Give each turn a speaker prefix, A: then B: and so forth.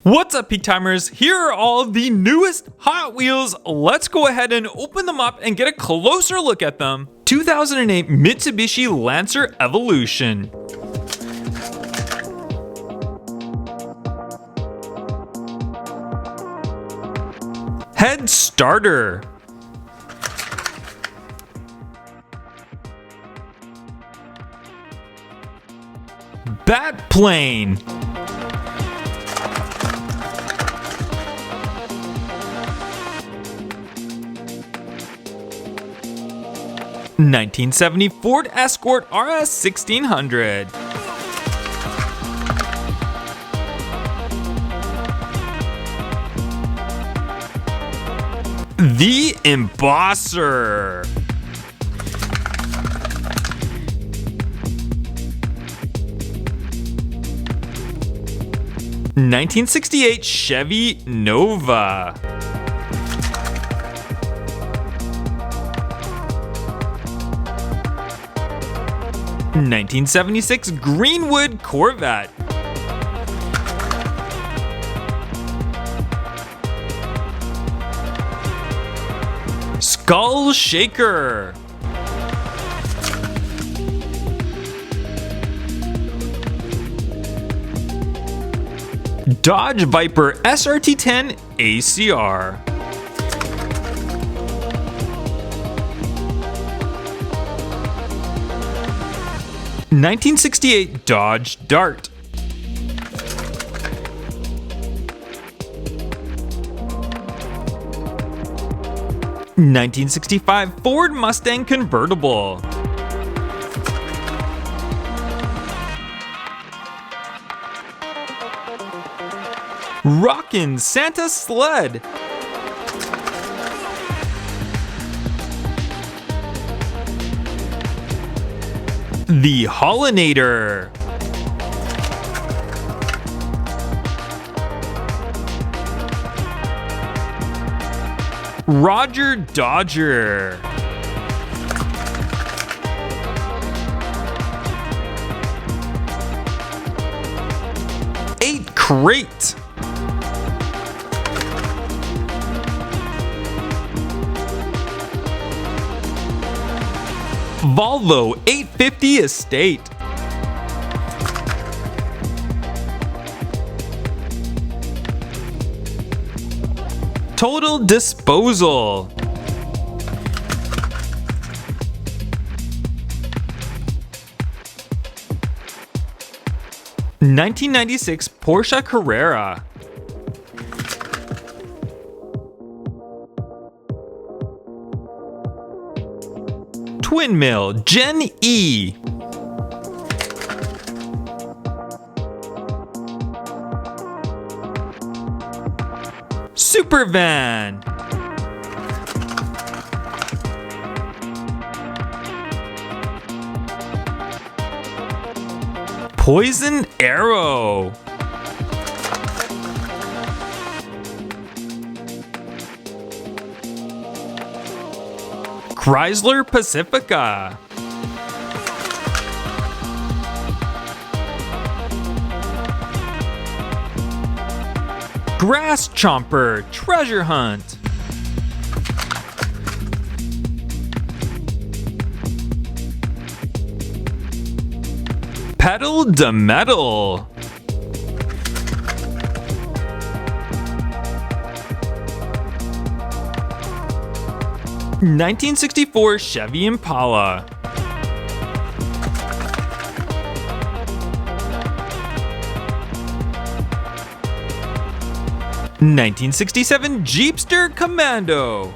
A: What's up, Peak Timers? Here are all of the newest Hot Wheels. Let's go ahead and open them up and get a closer look at them. 2008 Mitsubishi Lancer Evolution. Head Starter. Bat Plane. (1970) Ford Escort RS 1600. The Embosser. (1968) Chevy Nova. (1976) Greenwood Corvette. Skull Shaker. Dodge Viper SRT10 ACR. (1968) Dodge Dart. (1965) Ford Mustang Convertible. Rockin' Santa Sled. The Hollinator. Roger Dodger. Eight Crate. Volvo 850 Estate. Total Disposal. (1996) Porsche Carrera. Twin Mill Gen E. Supervan. Poison Arrow. Chrysler Pacifica. Grass Chomper Treasure Hunt. Pedal to Metal. (1964) Chevy Impala. (1967) Jeepster Commando.